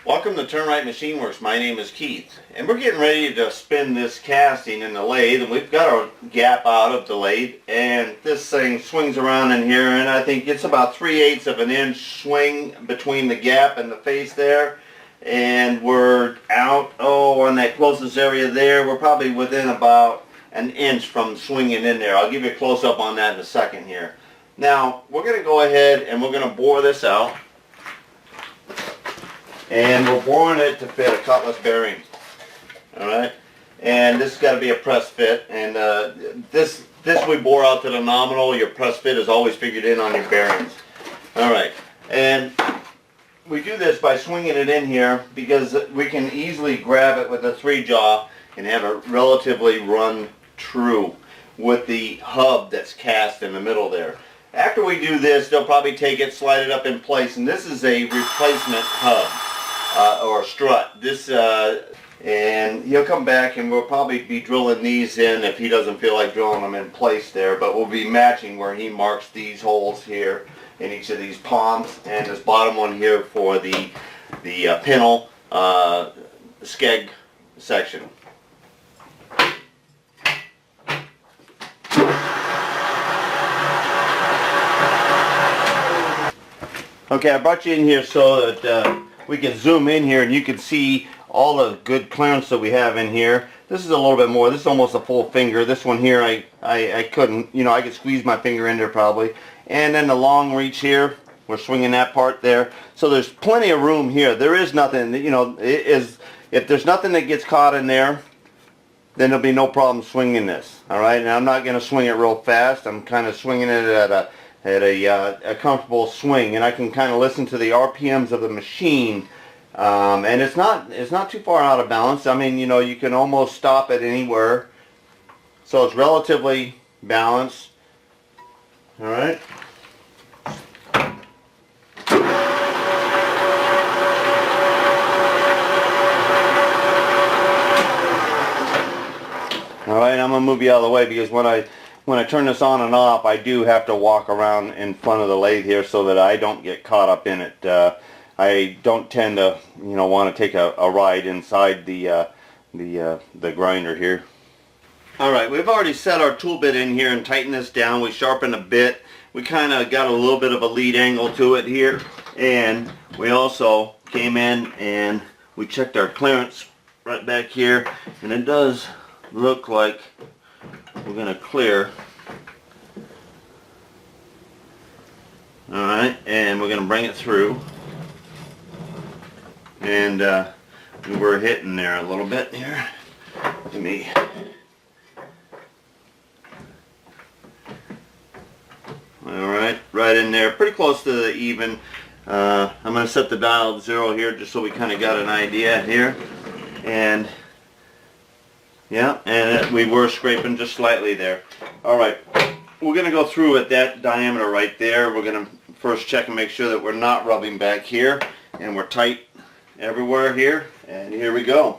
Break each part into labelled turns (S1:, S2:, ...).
S1: Welcome to Turn Right Machine Works. My name is Keith, and we're getting ready to spin this casting in the lathe, and we've got our gap out of the lathe, and this thing swings around in here, and I think it's about 3/8 of an inch swing between the gap and the face there, and we're out, on that closest area there, we're probably within about an inch from swinging in there. I'll give you a close-up on that in a second here. Now, we're going to go ahead and we're going to bore this out. And we're boring it to fit a cutlass bearing. Alright? And this has got to be a press fit. And this we bore out to the nominal. Your press fit is always figured in on your bearings. Alright. And we do this by swinging it in here because we can easily grab it with a 3-jaw and have it relatively run true with the hub that's cast in the middle there. After we do this, they'll probably take it, slide it up in place, and this is a replacement hub. Or strut. And he'll come back and we'll probably be drilling these in if he doesn't feel like drilling them in place there, but we'll be matching where he marks these holes here in each of these palms, and this bottom one here for the pintle skeg section. Okay, I brought you in here so that we can zoom in here and you can see all the good clearance that we have in here. This is a little bit more. This is almost a full finger. This one here I couldn't, I could squeeze my finger in there probably. And then the long reach here, we're swinging that part there. So there's plenty of room here. There is nothing, if there's nothing that gets caught in there, then there'll be no problem swinging this. Alright, and I'm not going to swing it real fast. I'm kind of swinging it at a comfortable swing, and I can kind of listen to the RPMs of the machine, and it's not too far out of balance. I mean, you can almost stop it anywhere, so it's relatively balanced. All right. All right, I'm gonna move you out of the way because when I turn this on and off, I do have to walk around in front of the lathe here so that I don't get caught up in it. I don't tend to, want to take a ride inside the grinder here. Alright, we've already set our tool bit in here and tightened this down. We sharpened a bit. We kind of got a little bit of a lead angle to it here. And we also came in and we checked our clearance right back here. And it does look like we're going to clear. Alright, and we're going to bring it through. And we're hitting there a little bit here. Let me. Alright, right in there, pretty close to the even. I'm going to set the dial at 0 here just so we kind of got an idea here. And yeah, and we were scraping just slightly there. Alright, we're going to go through at that diameter right there. We're going to first check and make sure that we're not rubbing back here. And we're tight everywhere here. And here we go.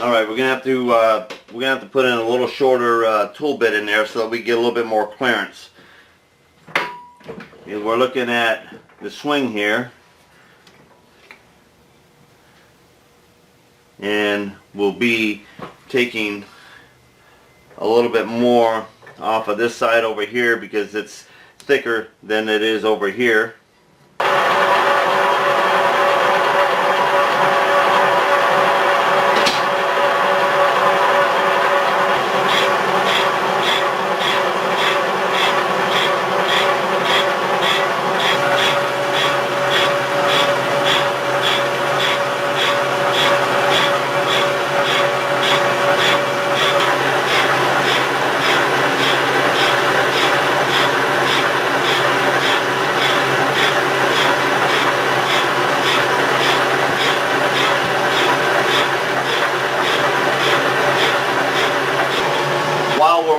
S1: Alright, we're gonna have to put in a little shorter tool bit in there so that we get a little bit more clearance. Because we're looking at the swing here, and we'll be taking a little bit more off of this side over here because it's thicker than it is over here.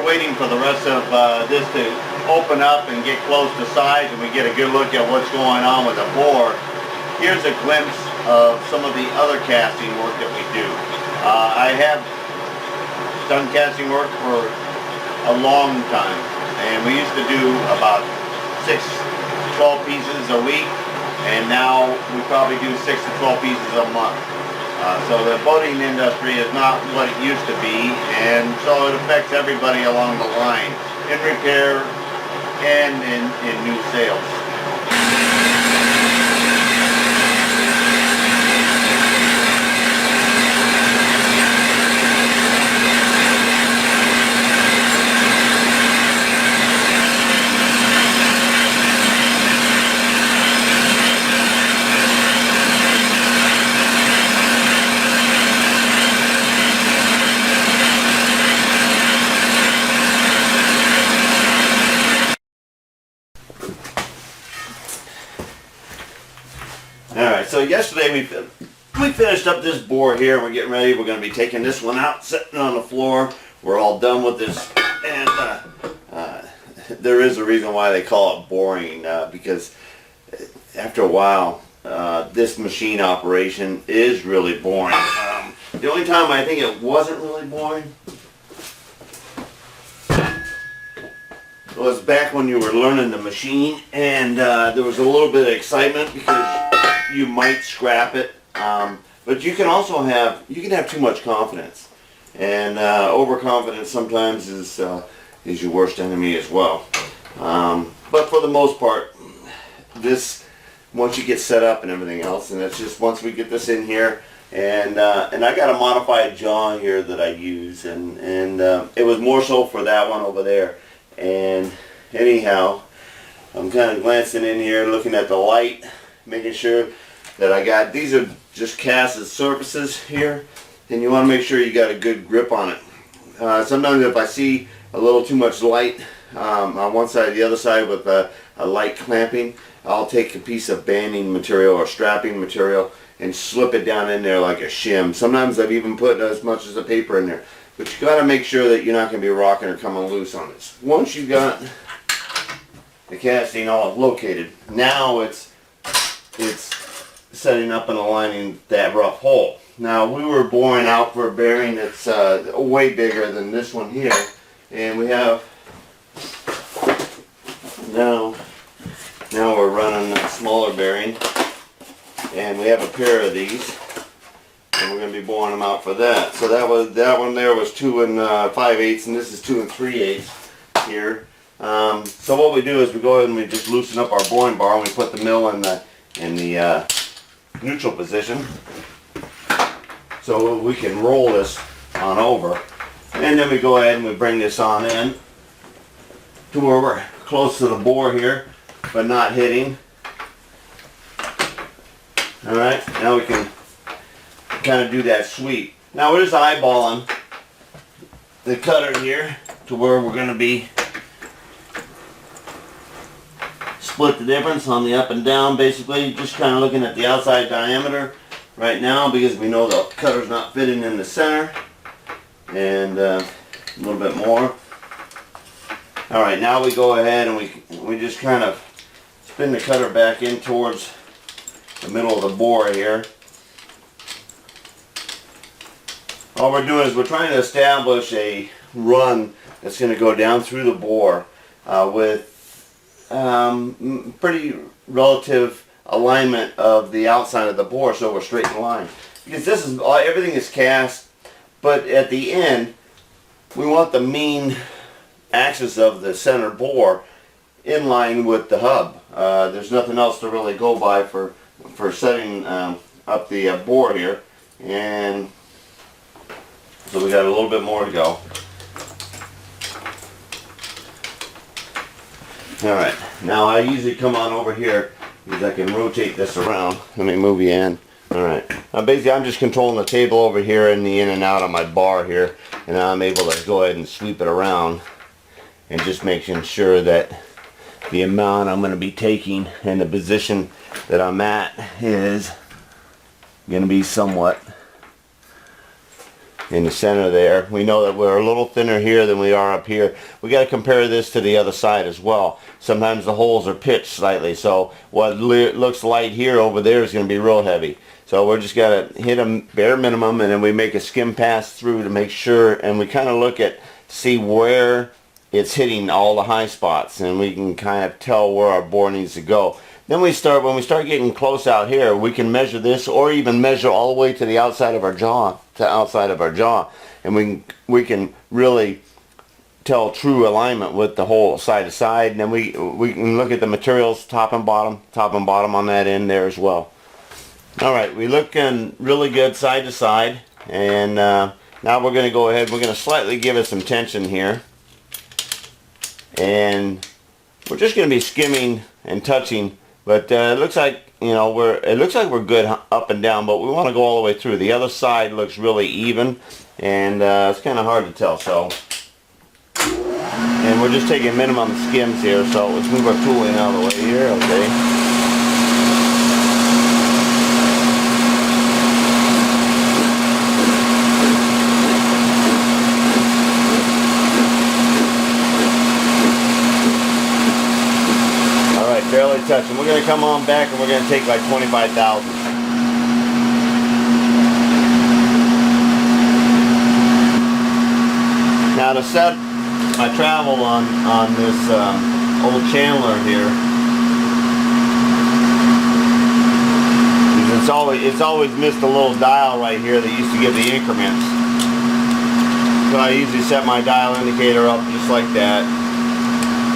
S1: Waiting for the rest of this to open up and get close to size and we get a good look at what's going on with the bore. here's a glimpse of some of the other casting work that we do. I have done casting work for a long time, and we used to do about 6 to 12 pieces a week, and now we probably do 6 to 12 pieces a month. So the boating industry is not what it used to be, and so it affects everybody along the line in repair and in new sales. Alright, so yesterday we finished up this bore here, and we're getting ready. We're going to be taking this one out, sitting on the floor. We're all done with this, and there is a reason why they call it boring, because after a while, this machine operation is really boring. The only time I think it wasn't really boring was back when you were learning the machine, and there was a little bit of excitement because you might scrap it, but you can also have too much confidence, and overconfidence sometimes is your worst enemy as well. But for the most part, this, once you get set up and everything else, and it's just once we get this in here, and I got a modified jaw here that I use, and it was more so for that one over there. And anyhow, I'm kind of glancing in here, looking at the light, making sure that I got, these are just casted surfaces here, and you want to make sure you got a good grip on it. Sometimes if I see a little too much light on one side or the other side with a light clamping, I'll take a piece of banding material or strapping material and slip it down in there like a shim. Sometimes I've even put as much as a paper in there. But you got to make sure that you're not going to be rocking or coming loose on this. Once you got the casting all located, now it's setting up and aligning that rough hole. Now we were boring out for a bearing that's way bigger than this one here, and we have now we're running a smaller bearing, and we have a pair of these. And we're going to be boring them out for that. So that one there was 2 5/8, and this is 2 3/8 here. So what we do is we go ahead and we just loosen up our boring bar, and we put the mill in the neutral position, so we can roll this on over. And then we go ahead and we bring this on in to where we're close to the bore here, but not hitting. All right, now we can kind of do that sweep. Now we're just eyeballing the cutter here to where we're going to be split the difference on the up and down, basically just kind of looking at the outside diameter right now, because we know the cutter's not fitting in the center, and a little bit more. Alright, now we go ahead and we just kind of spin the cutter back in towards the middle of the bore here. All we're doing is we're trying to establish a run that's going to go down through the bore with pretty relative alignment of the outside of the bore, so we're straight in line. Because this is everything is cast, but at the end we want the main axis of the center bore in line with the hub. There's nothing else to really go by for setting up the bore here, and so we got a little bit more to go. Alright, now I usually come on over here because I can rotate this around. Let me move you in. Alright, basically I'm just controlling the table over here and the in and out of my bar here, and now I'm able to go ahead and sweep it around and just making sure that the amount I'm going to be taking and the position that I'm at is going to be somewhat in the center there. We know that we're a little thinner here than we are up here. We got to compare this to the other side as well. Sometimes the holes are pitched slightly, so what looks light here over there is going to be real heavy. So we're just got to hit a bare minimum, and then we make a skim pass through to make sure, and we kind of look at, see where it's hitting all the high spots, and we can kind of tell where our bore needs to go. Then when we start getting close out here, we can measure this, or even measure all the way to the outside of our jaw, and we can really tell true alignment with the hole side to side. And then we can look at the materials top and bottom on that end there as well. All right, we looking really good side to side, and now we're going to go ahead. We're going to slightly give it some tension here, and we're just going to be skimming and touching. But it looks like, you know, we're good up and down, but we want to go all the way through. The other side looks really even, and it's kind of hard to tell. So, and we're just taking minimum skims here. So let's move our tooling out of the way here. Okay. Barely touching. We're going to come on back and we're going to take like 25,000. Now to set my travel on this old Chandler here, it's always missed a little dial right here that used to give the increments. So I usually set my dial indicator up just like that.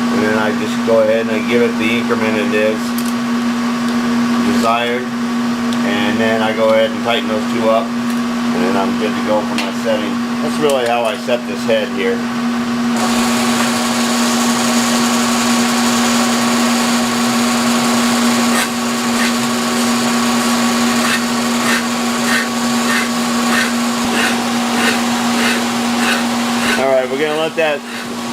S1: And then I just go ahead and I give it the increment it is desired, and then I go ahead and tighten those two up, and then I'm good to go for my setting. That's really how I set this head here. Alright, we're going to let that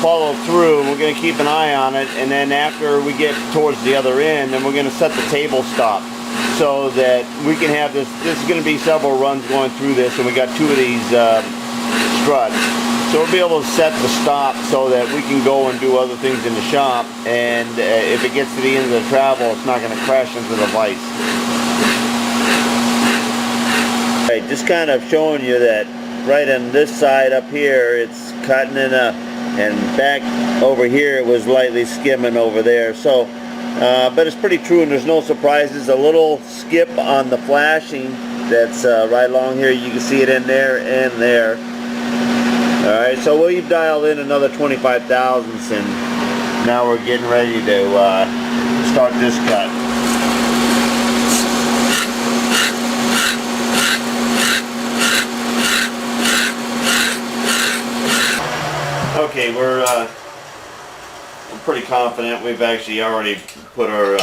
S1: follow through, and we're going to keep an eye on it, and then after we get towards the other end, then we're going to set the table stop so that we can have this is going to be several runs going through this, and we got two of these struts, so we'll be able to set the stop so that we can go and do other things in the shop, and if it gets to the end of the travel, it's not going to crash into the vise. Right, just kind of showing you that right on this side up here, it's cutting in and back over here it was lightly skimming over there. So but it's pretty true, and there's no surprises. A little skip on the flashing that's right along here, you can see it in there and there. Alright, so we've dialed in another 25 thousandths, and now we're getting ready to start this cut. Okay, we're pretty confident. We've actually already put our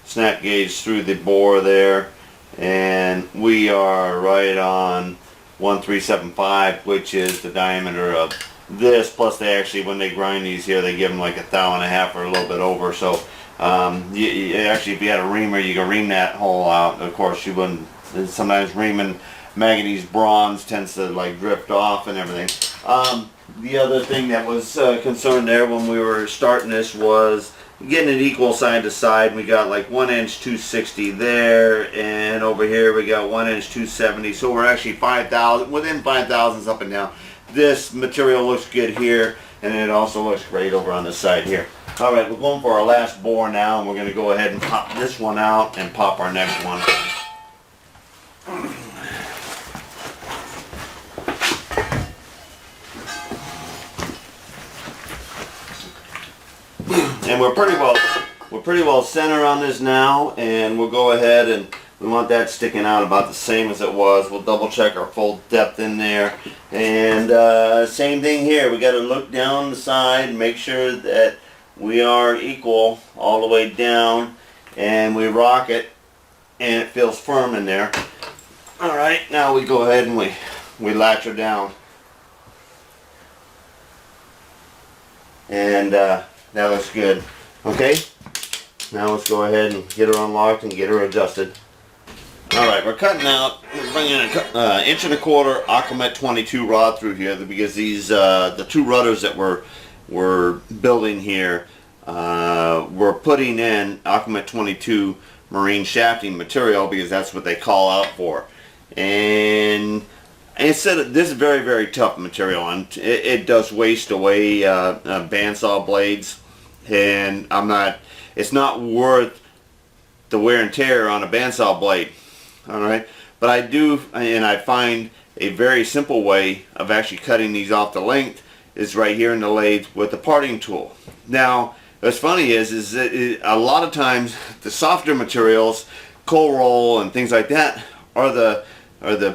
S1: snap gauge through the bore there, and we are right on 1375, which is the diameter of this. Plus, they actually, when they grind these here, they give them like 1.5 thou or a little bit over. So, actually, if you had a reamer, you can ream that hole out. Of course, you wouldn't. Sometimes reaming manganese bronze tends to like drift off and everything. The other thing that was concerned there when we were starting this was getting it equal side to side. We got like 1 inch 260 there, and over here we got 1 inch 270. So we're actually 5,000 within 5 thousandths up and down. This material looks good here, and it also looks great over on this side here. All right, we're going for our last bore now, and we're going to go ahead and pop this one out and pop our next one. And we're pretty well center on this now, and we'll go ahead and we want that sticking out about the same as it was. We'll double check our full depth in there, and same thing here. We got to look down the side, make sure that we are equal all the way down, and we rock it, and it feels firm in there. All right, now we go ahead and we latch her down, and that looks good. Okay, now let's go ahead and get her unlocked and get her adjusted. Alright, we're cutting out, we're bringing an 1.25" Aquamet 22 rod through here because these, the two rudders that we're building here, we're putting in Aquamet 22 marine shafting material because that's what they call out for. And instead, this is very, very tough material, and it does waste away bandsaw blades, and it's not worth the wear and tear on a bandsaw blade. Alright, but I find a very simple way of actually cutting these off the length is right here in the lathe with the parting tool. Now, what's funny is that a lot of times the softer materials, cold roll and things like that, are the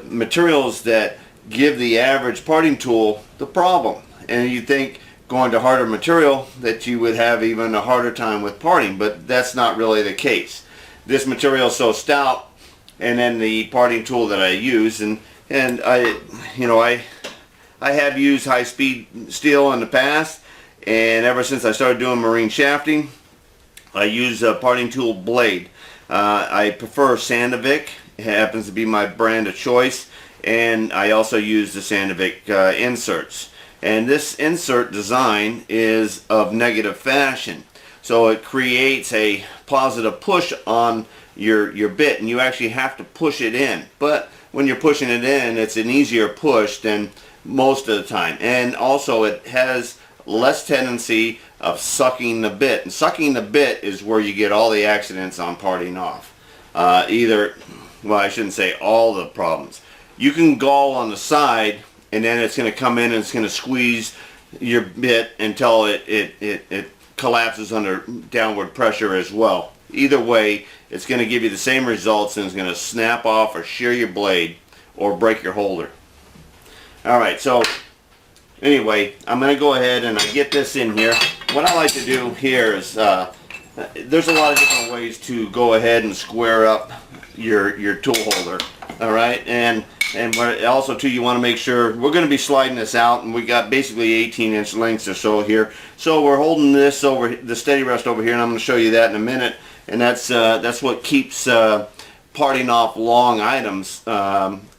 S1: materials that give the average parting tool the problem. And you think going to harder material that you would have even a harder time with parting, but that's not really the case. This material is so stout, and then the parting tool that I use, and I have used high-speed steel in the past, and ever since I started doing marine shafting, I use a parting tool blade. I prefer Sandovic. It happens to be my brand of choice, and I also use the Sandovic inserts. And this insert design is of negative fashion, so it creates a positive push on your bit, and you actually have to push it in. But when you're pushing it in, it's an easier push than most of the time, and also it has less tendency of sucking the bit, and sucking the bit is where you get all the accidents on parting off. Well, I shouldn't say all the problems. You can gall on the side, and then it's going to come in and it's going to squeeze your bit until it collapses under downward pressure as well. Either way, it's going to give you the same results, and it's going to snap off or shear your blade or break your holder. Alright, so anyway, I'm going to go ahead and I get this in here. What I like to do here is, there's a lot of different ways to go ahead and square up your tool holder. Alright, and also too, you want to make sure, we're going to be sliding this out, and we got basically 18-inch lengths or so here. So we're holding this over the steady rest over here, and I'm going to show you that in a minute. And that's what keeps parting off long items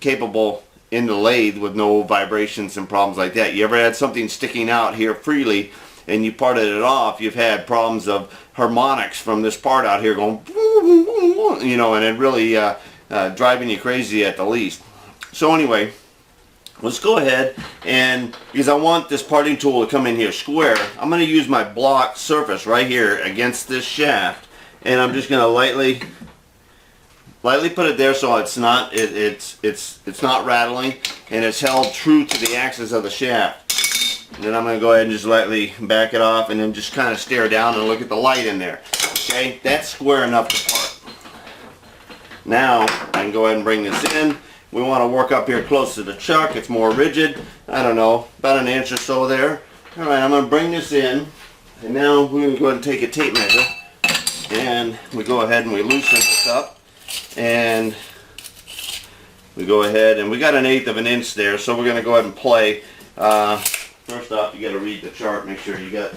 S1: capable in the lathe with no vibrations and problems like that. You ever had something sticking out here freely and you parted it off? You've had problems of harmonics from this part out here going, you know, and it really driving you crazy at the least. So anyway, let's go ahead, and because I want this parting tool to come in here square, I'm going to use my block surface right here against this shaft, and I'm just going to lightly put it there so it's not it's not rattling, and it's held true to the axis of the shaft. And then I'm going to go ahead and just lightly back it off, and then just kind of stare down and look at the light in there. Okay, that's square enough to part. Now I can go ahead and bring this in. We want to work up here close to the chuck. It's more rigid. I don't know, about an inch or so there. Alright, I'm going to bring this in, and now we're going to go ahead and take a tape measure, and we go ahead and we loosen this up, and we go ahead, and we got 1/8 of an inch there, so we're going to go ahead and play. First off, you got to read the chart, make sure you got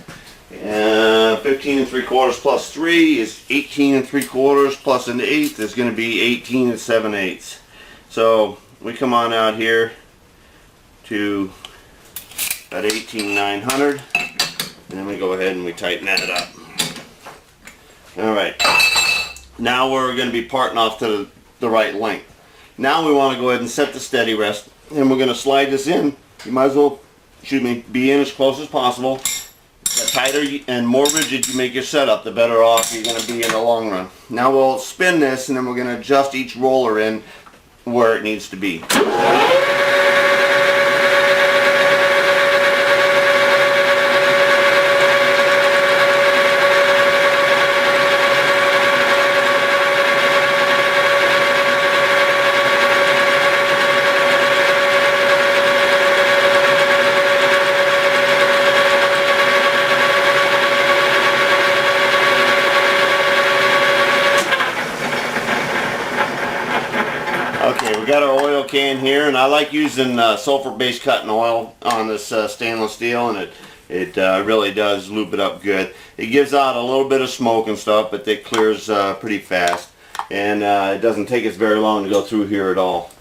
S1: 15 3/4 plus 3 is 18 3/4 plus 1/8 is going to be 18 7/8. So we come on out here to about 18,900, and then we go ahead and we tighten that up. Alright, now we're going to be parting off to the right length. Now we want to go ahead and set the steady rest, and we're going to slide this in. You might as well, be in as close as possible. The tighter and more rigid you make your setup, the better off you're going to be in the long run. Now we'll spin this, and then we're going to adjust each roller in where it needs to be. Okay, we got our oil can here, and I like using sulfur-based cutting oil on this stainless steel, and it really does lube it up good. It gives out a little bit of smoke and stuff, but it clears pretty fast. and it doesn't take us very long to go through here at all.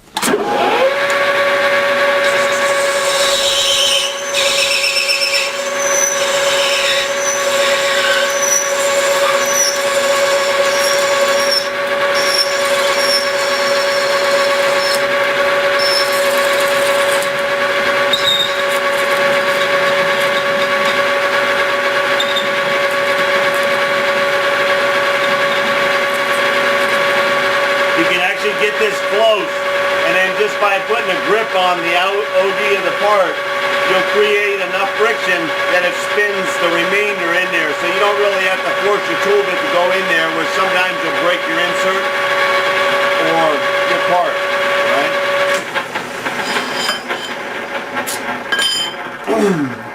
S1: Get this close, and then just by putting a grip on the OD of the part, you'll create enough friction that it spins the remainder in there, so you don't really have to force your tool bit to go in there, where sometimes you'll break your insert or your part, right?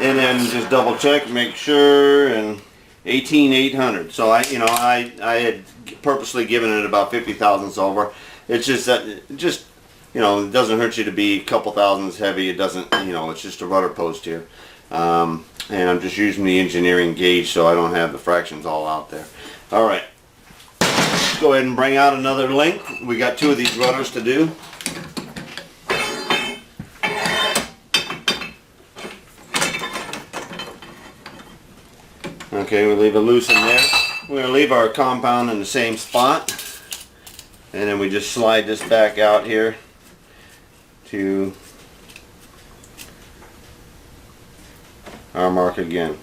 S1: And then just double check, make sure, and 18,800. So I had purposely given it about 50 thousandths over. It's just that, you know, it doesn't hurt you to be a couple thousandths heavy. It doesn't, you know, it's just a rudder post here. And I'm just using the engineering gauge so I don't have the fractions all out there. All right, let's go ahead and bring out another length. We got 2 of these rudders to do. Okay, we'll leave it loose in there. We're going to leave our compound in the same spot. And then we just slide this back out here to our mark again.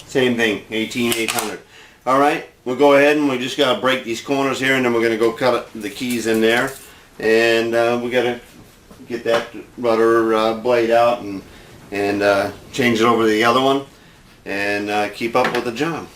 S1: Same thing, 18,800. All right, we'll go ahead and we just got to break these corners here, and then we're going to go cut the keys in there. And we got to get that rudder blade out and change it over to the other one and keep up with the job.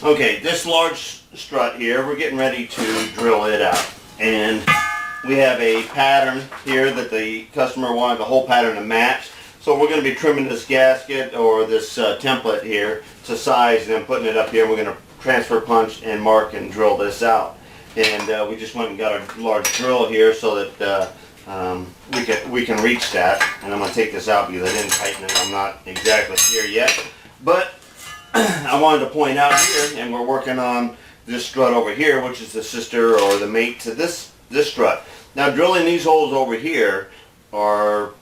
S1: Okay, this large strut here, we're getting ready to drill it out. And we have a pattern here that the customer wanted the whole pattern to match. So we're going to be trimming this gasket or this template here to size, and then putting it up here. We're going to transfer punch and mark and drill this out. And we just went and got a large drill here so that we can reach that. And I'm going to take this out because I didn't tighten it. I'm not exactly here yet. But I wanted to point out here, and we're working on this strut over here, which is the sister or the mate to this strut. Now drilling these holes over here are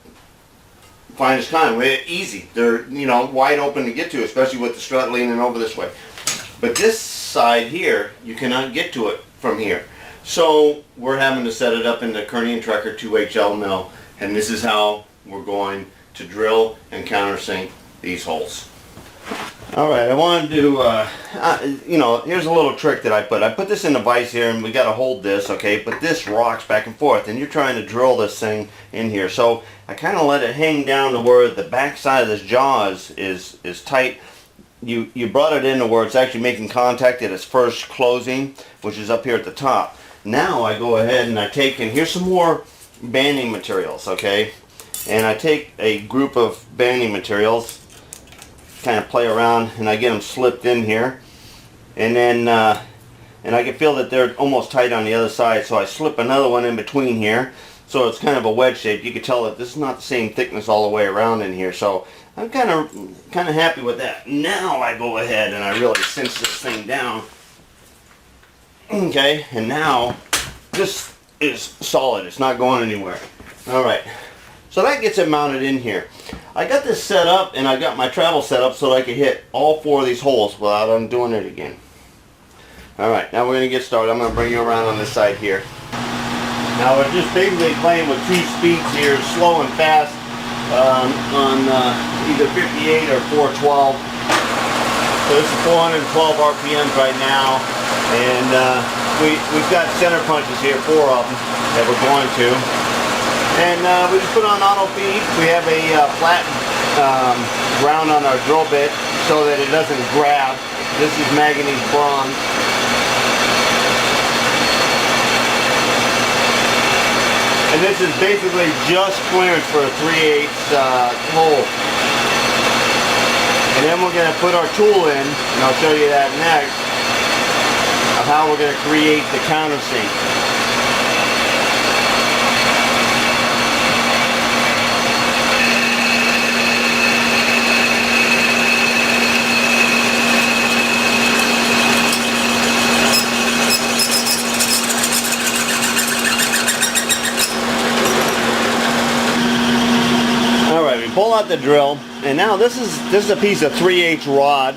S1: fine as kind, easy. They're, you know, wide open to get to, especially with the strut leaning over this way. But this side here, you cannot get to it from here. So we're having to set it up in the Kearney and Trecker 2HL mill, and this is how we're going to drill and countersink these holes. Alright, I wanted to, you know, here's a little trick that I put this in the vise here, and we got to hold this, okay, but this rocks back and forth, and you're trying to drill this thing in here. So I kind of let it hang down to where the back side of this jaw is tight. You brought it in to where it's actually making contact at its first closing, which is up here at the top. Now I go ahead and I take, and here's some more banding materials, okay, and I take a group of banding materials, kind of play around, and I get them slipped in here, and then and I can feel that they're almost tight on the other side, so I slip another one in between here, so it's kind of a wedge shape. You can tell that this is not the same thickness all the way around in here, so I'm kind of happy with that. Now I go ahead and I really cinch this thing down, okay, and now this is solid. It's not going anywhere. Alright, so that gets it mounted in here. I got this set up, and I got my travel set up so that I can hit all 4 of these holes without undoing it again. Alright, now we're going to get started. I'm going to bring you around on this side here. Now we're just basically playing with 2 speeds here, slow and fast, on either 58 or 412. So this is 412 RPMs right now, and we've got center punches here, 4 of them that we're going to. And we just put on auto feed. We have a flat ground on our drill bit so that it doesn't grab. This is manganese bronze. And this is basically just clearance for a 3/8 hole. And then we're going to put our tool in, and I'll show you that next, of how we're going to create the countersink. Pull out the drill, and now this is a piece of 3/8 rod,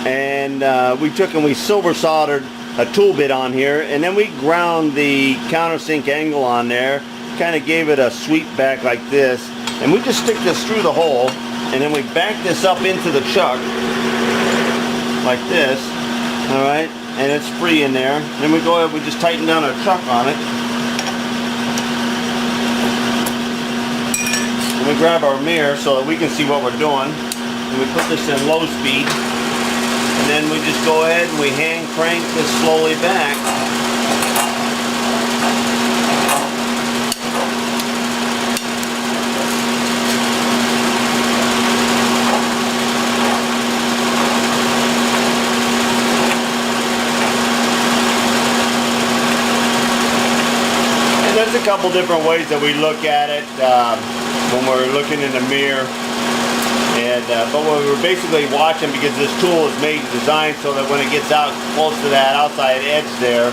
S1: and we took and we silver soldered a tool bit on here, and then we ground the countersink angle on there, kind of gave it a sweep back like this, and we just stick this through the hole, and then we back this up into the chuck like this. All right, and it's free in there. Then we go ahead, we just tighten down our chuck on it. We grab our mirror so that we can see what we're doing, and we put this in low speed, and then we just go ahead and we hand crank this slowly back. And there's a couple different ways that we look at it. When we're looking in the mirror, and but what we're basically watching, because this tool is made and designed so that when it gets out close to that outside edge there,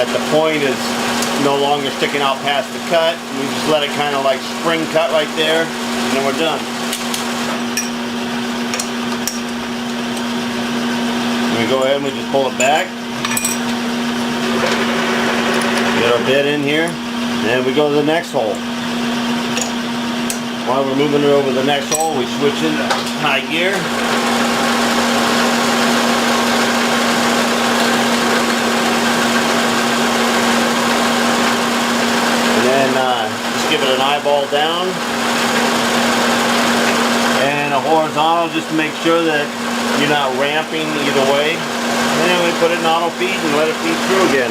S1: that the point is no longer sticking out past the cut. We just let it kind of like spring cut right there, and then we're done. And we go ahead and we just pull it back, get our bit in here. And we go to the next hole. While we're moving it over the next hole, we switch into high gear. And then just give it an eyeball down. And a horizontal, just to make sure that you're not ramping either way. And then we put it in auto feed and let it feed through again.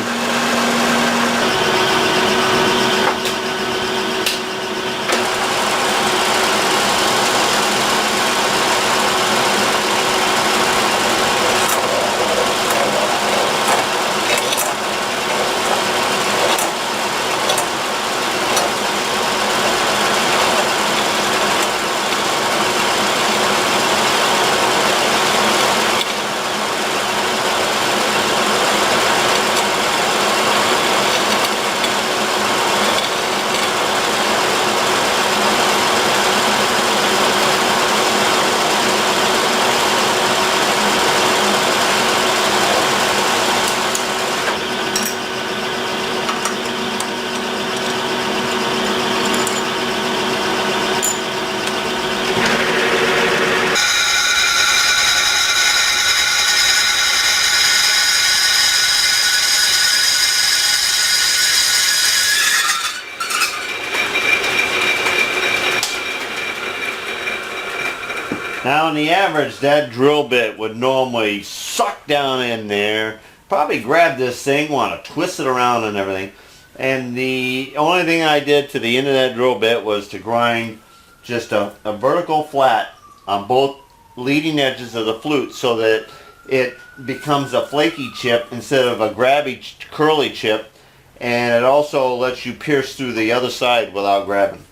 S1: Now on the average, that drill bit would normally suck down in there, probably grab this thing, want to twist it around and everything. And the only thing I did to the end of that drill bit was to grind just a vertical flat on both leading edges of the flute so that it becomes a flaky chip instead of a grabby curly chip, and it also lets you pierce through the other side without grabbing.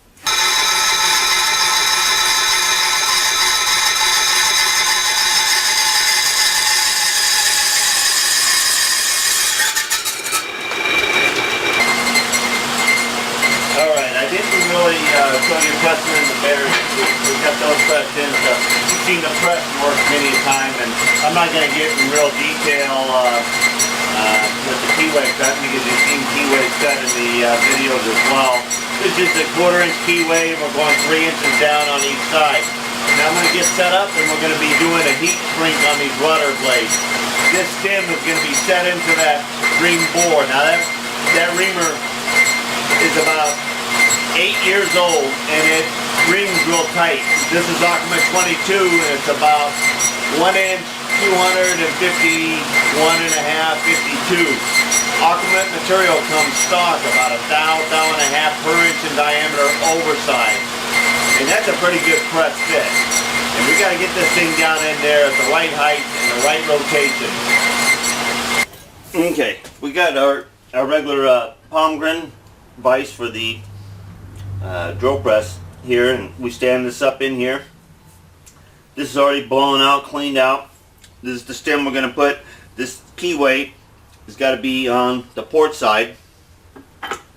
S1: So you're pressing in the bearings. We've got those pressed in. So you've seen the press work many a time, and I'm not going to get in real detail with the keyway cut because you've seen keyway cut in the videos as well. This is a 1/4 inch keyway. We're going 3 inches down on each side. Now I'm going to get set up, and we're going to be doing a heat shrink on these rudder blades. This stem is going to be set into that ream bore. Now that reamer is about 8 years old, and it rings real tight. This is Aquamet 22, and it's about 1 inch, 250, 1.5, 52. Aquamet material comes stock about 1 thou and a half per inch in diameter oversized. And that's a pretty good press fit. And we got to get this thing down in there at the right height and the right rotation. Okay, we got our regular palm grin vise for the drill press here, and we stand this up in here. This is already blown out, cleaned out. This is the stem we're going to put. This keyway has got to be on the port side,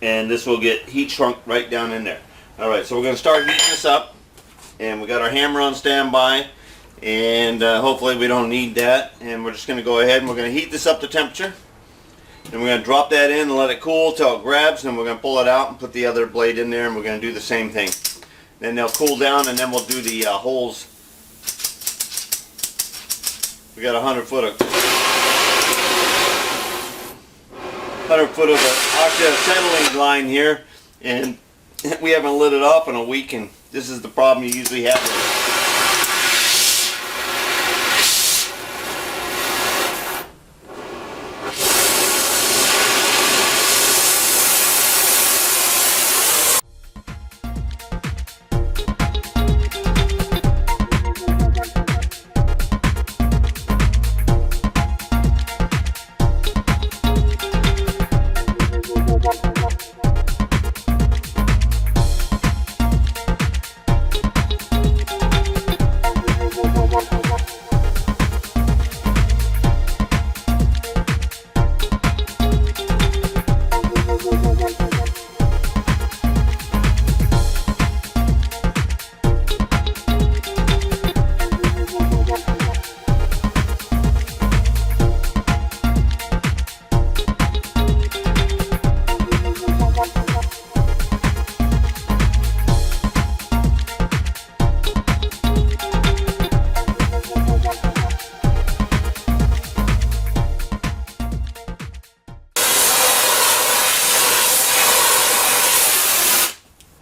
S1: and this will get heat shrunk right down in there. Alright, so we're going to start heating this up, and we got our hammer on standby, and hopefully we don't need that, and we're just going to go ahead and we're going to heat this up to temperature. And we're going to drop that in and let it cool till it grabs, and then we're going to pull it out and put the other blade in there, and we're going to do the same thing. Then they'll cool down, and then we'll do the holes. We got 100 foot of acetylene line here, and we haven't lit it off in a week, and this is the problem you usually have with it.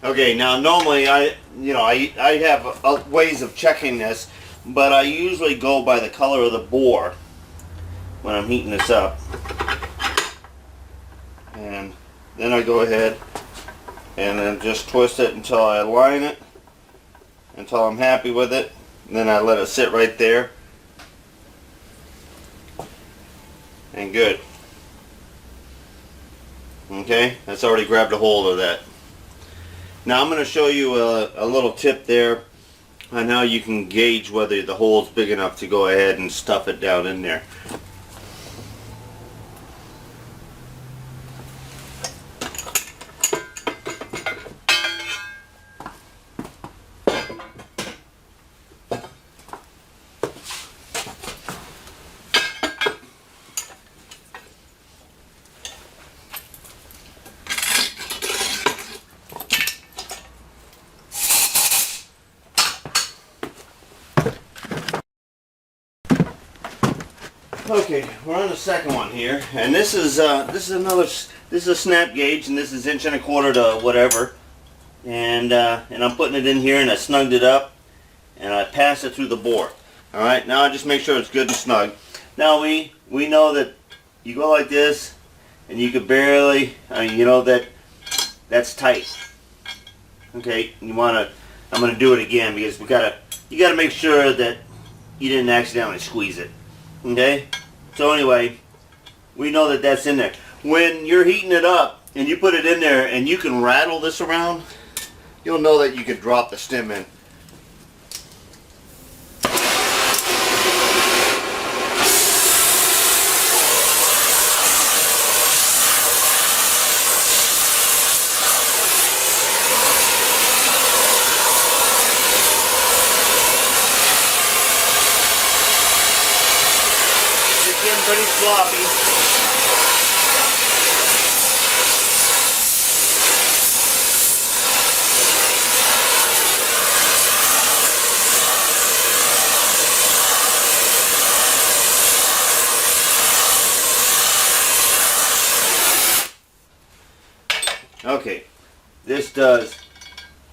S1: Okay, now normally I have ways of checking this, but I usually go by the color of the bore when I'm heating this up. And then I go ahead and then just twist it until I align it, until I'm happy with it. And then I let it sit right there. And good. Okay, that's already grabbed a hold of that. Now I'm going to show you a little tip there on how you can gauge whether the hole's big enough to go ahead and stuff it down in there. Okay, we're on the second one here, and this is a snap gauge, and this is 1 1/4 to whatever, and I'm putting it in here, and I snugged it up, and I pass it through the bore. Alright, now I just make sure it's good and snug. Now we know that you go like this, and you could barely, you know that's tight. Okay, I'm gonna do it again because you gotta make sure that you didn't accidentally squeeze it. Okay, so anyway, we know that that's in there. When you're heating it up and you put it in there and you can rattle this around, you'll know that you could drop the stem in. It's getting pretty sloppy. Okay, this does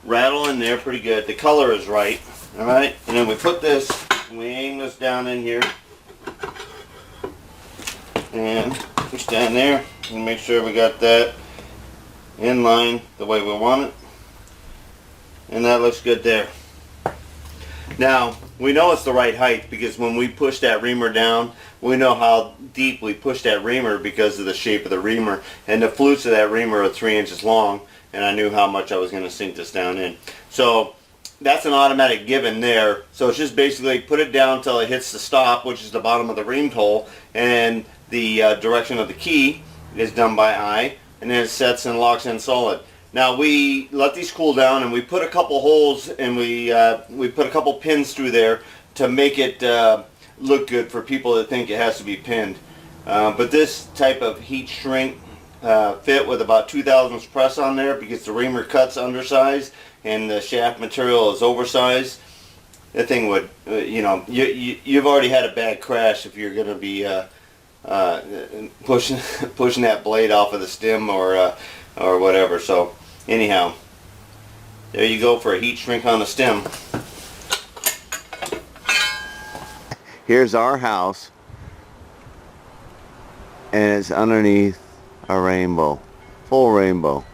S1: rattle in there pretty good. The color is right, alright? And then we put this, and we aim this down in here. And we stand there and make sure we got that in line the way we want it. And that looks good there. Now, we know it's the right height because when we push that reamer down, we know how deep we push that reamer because of the shape of the reamer. And the flutes of that reamer are 3 inches long, and I knew how much I was going to sink this down in. So that's an automatic given there. So it's just basically put it down until it hits the stop, which is the bottom of the ream hole, and the direction of the key is done by eye, and then it sets and locks in solid. Now we let these cool down, and we put a couple holes, and we put a couple pins through there to make it look good for people that think it has to be pinned. But this type of heat shrink fit with about 2 thousandths press on there because the reamer cut's undersized and the shaft material is oversized. That thing would, you know, you've already had a bad crash if you're going to be pushing that blade off of the stem or whatever. So anyhow, there you go for a heat shrink on the stem. Here's our house, and it's underneath a rainbow, full rainbow.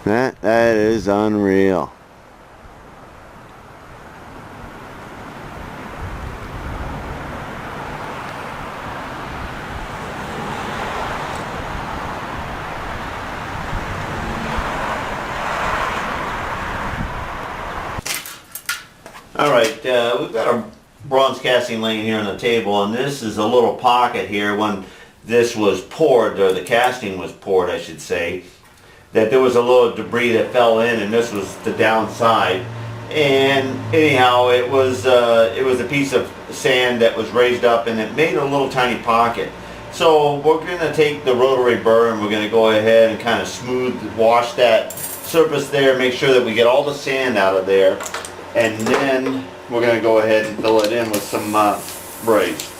S1: That is unreal. Alright, we've got a bronze casting laying here on the table, and this is a little pocket here when this was poured, or the casting was poured I should say, that there was a little debris that fell in, and this was the downside. And anyhow, it was a piece of sand that was raised up, and it made a little tiny pocket. So we're going to take the rotary burr and we're going to go ahead and kind of smooth wash that surface there, make sure that we get all the sand out of there. And then we're going to go ahead and fill it in with some braze.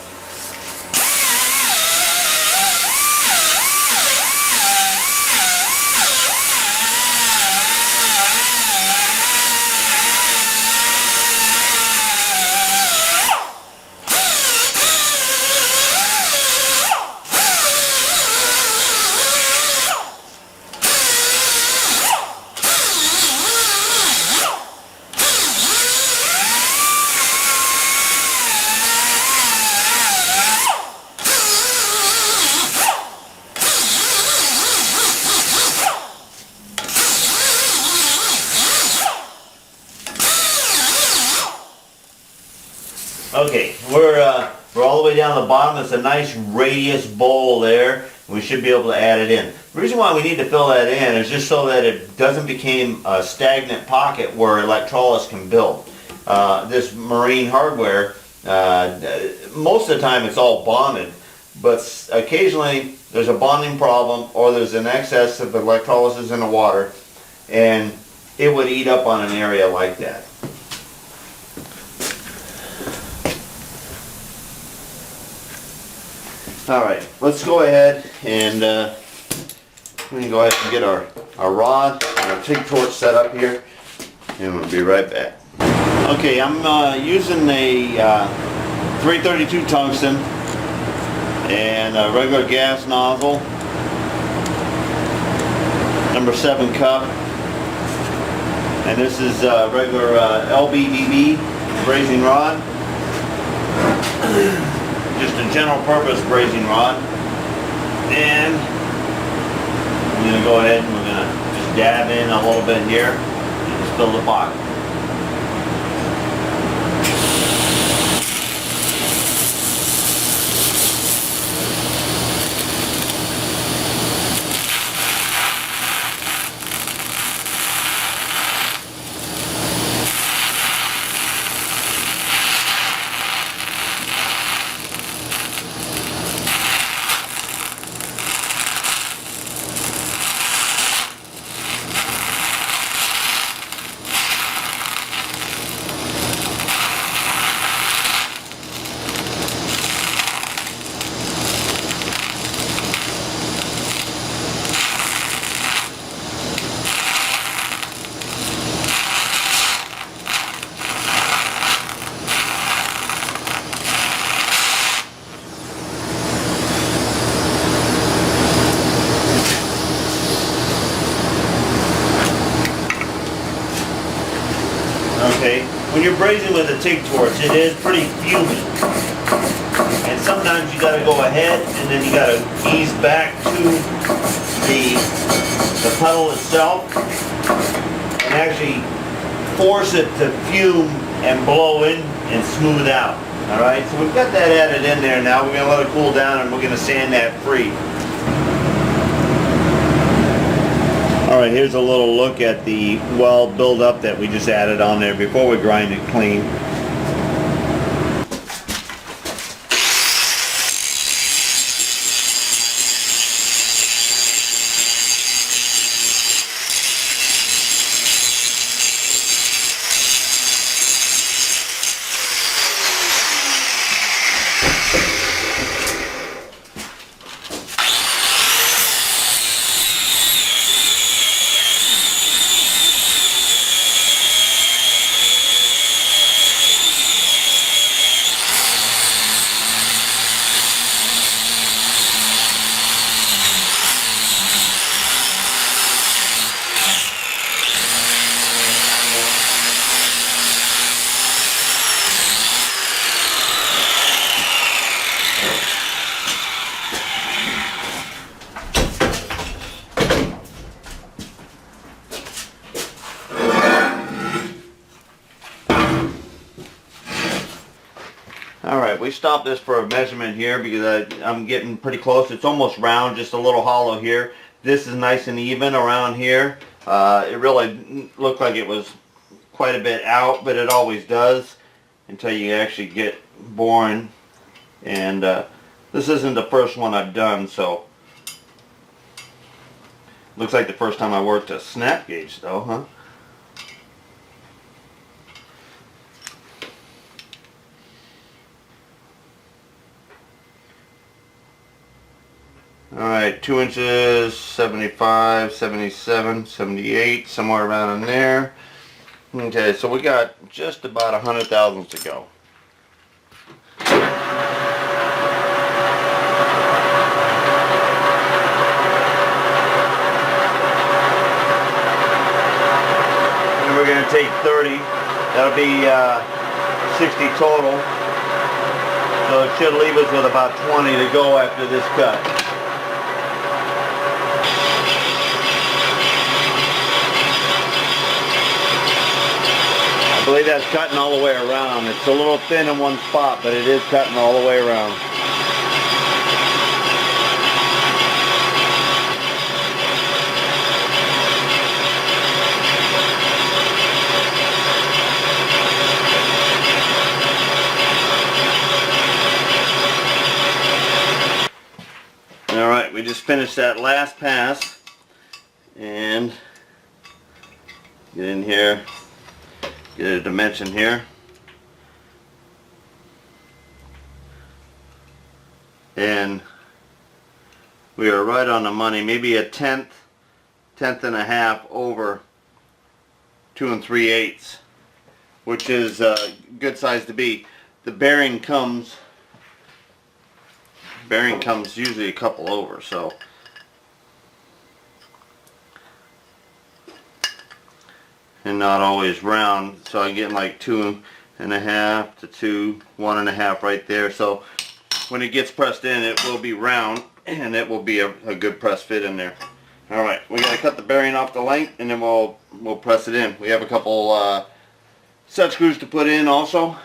S1: Okay, we're all the way down the bottom. It's a nice radius bowl there. We should be able to add it in. The reason why we need to fill that in is just so that it doesn't become a stagnant pocket where electrolysis can build. This marine hardware, most of the time it's all bonded, but occasionally there's a bonding problem or there's an excess of electrolysis in the water, and it would eat up on an area like that. Alright, let's go ahead and we can go ahead and get our rod and our TIG torch set up here, and we'll be right back. Okay, I'm using a 332 tungsten and a regular gas nozzle, number 7 cup, and this is regular LBDB brazing rod, just a general purpose brazing rod. And I'm going to go ahead and we're going to just dab in a little bit here and just fill the bottom. Okay, when you're brazing with a TIG torch, it is pretty fuming. And sometimes you gotta go ahead and then you gotta ease back to the puddle itself and actually force it to fume and blow in and smooth out. Alright, so we've got that added in there now. We're gonna let it cool down and we're gonna sand that free. Alright, here's a little look at the weld buildup that we just added on there before we grind it clean. Alright, we stopped this for a measurement here because I'm getting pretty close. It's almost round, just a little hollow here. This is nice and even around here. It really looked like it was quite a bit out, but it always does until you actually get boring. And this isn't the first one I've done, so looks like the first time I worked a snap gauge though, huh? Alright, 2 inches, 75, 77, 78, somewhere around in there. Okay, so we got just about 100 thousandths to go. And we're going to take 30. That'll be 60 total. So it should leave us with about 20 to go after this cut. I believe that's cutting all the way around. It's a little thin in one spot, but it is cutting all the way around. Alright, we just finished that last pass, and get in here. Get a dimension here, and we are right on the money, maybe a tenth tenth and a half over 2 3/8, which is a good size to be. The bearing comes usually a couple over, so and not always round, so I'm getting like 2 1/2 to 1 1/2 right there. So when it gets pressed in, it will be round and it will be a good press fit in there. Alright, we gotta cut the bearing off the length and then we'll press it in. We have a couple set screws to put in also.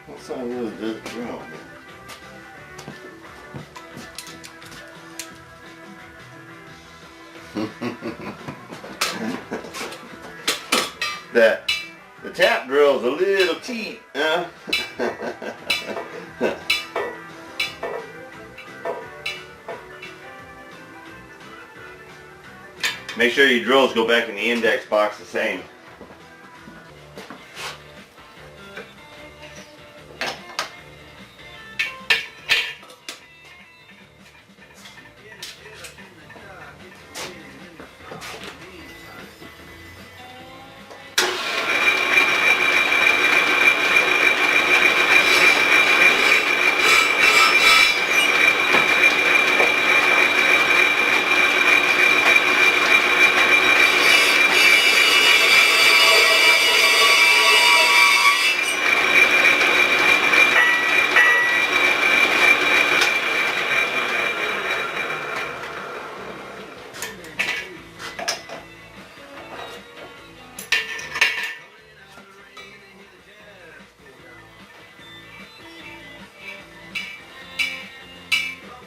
S1: What size is this drill? The tap drill's a little cheap, huh? Make sure your drills go back in the index box the same.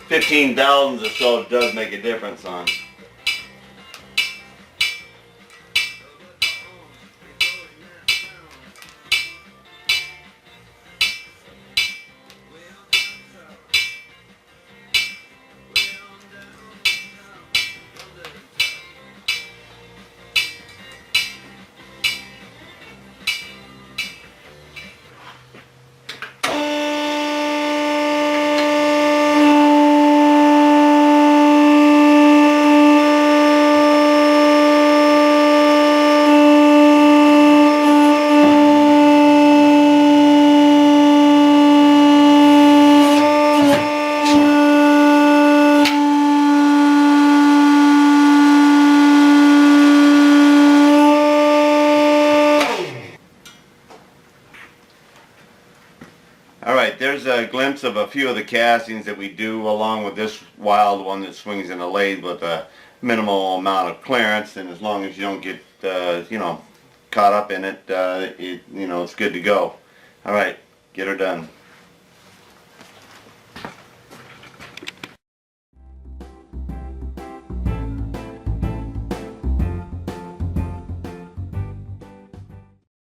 S1: $15,000 or so does make a difference on. Alright, there's a glimpse of a few of the castings that we do along with this wild one that swings in a lathe with a minimal amount of clearance, and as long as you don't get you know, caught up in it, it's good to go. Alright, get her done.